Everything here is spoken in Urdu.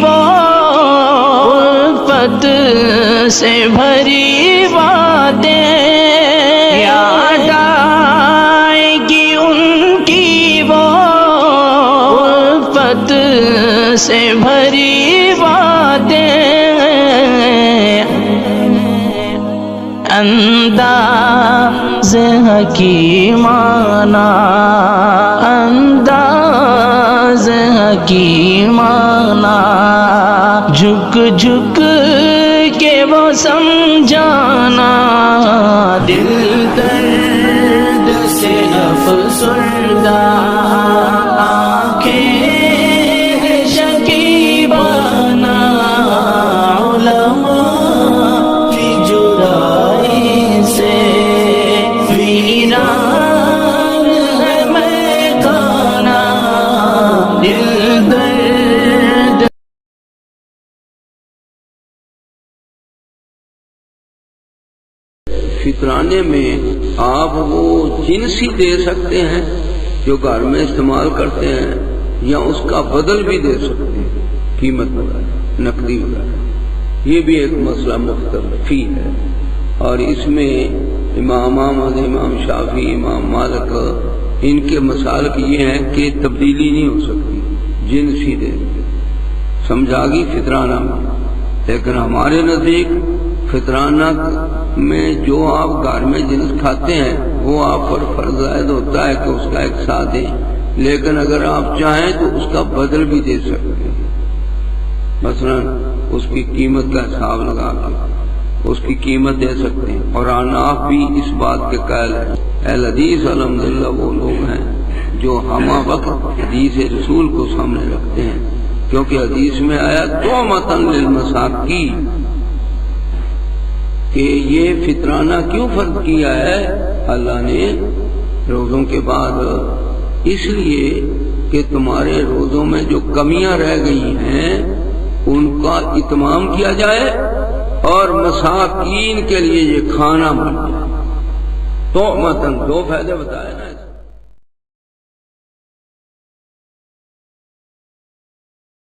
وہ الفت سے بھری باتیں یاد آئے گی ان کی وہ الفت سے بھری باتیں انداز حکیمانہ انداز حکیمانہ جھک جھک کے وہ سمجھانا دل درد سے افسردہ آنکھیں شکیبانہ علماء کی جدائی سے ویران ہے میدانہ دل درد فطرانے میں آپ وہ جنسی دے سکتے ہیں جو گھر میں استعمال کرتے ہیں یا اس کا بدل بھی دے سکتے ہیں، قیمت وغیرہ نقدی وغیرہ، یہ بھی ایک مسئلہ مختلفی ہے۔ اور اس میں امام احمد، امام شافعی، امام مالک، ان کے مسالک یہ ہیں کہ تبدیلی نہیں ہو سکتی، جنسی دے سمجھا گی فطرانہ میں۔ لیکن ہمارے نزدیک فطرانہ میں جو آپ گھر میں جنس کھاتے ہیں وہ آپ پر فرض عائد ہوتا ہے کہ اس کا ایک ساتھ دیں، لیکن اگر آپ چاہیں تو اس کا بدل بھی دے سکتے ہیں، مثلا اس کی قیمت کا حساب لگا کے اس کی قیمت دے سکتے ہیں۔ اور اناف بھی اس بات کے قائل ہیں۔ اہل حدیث الحمدللہ وہ لوگ ہیں جو ہمہ وقت حدیث رسول کو سامنے رکھتے ہیں، کیونکہ حدیث میں آیا طعمۃ للمساکین کہ یہ فطرانہ کیوں فرض کیا ہے اللہ نے روزوں کے بعد؟ اس لیے کہ تمہارے روزوں میں جو کمیاں رہ گئی ہیں ان کا اتمام کیا جائے اور مساکین کے لیے یہ کھانا بن جائے۔ تو دو فائدے بتائے نا۔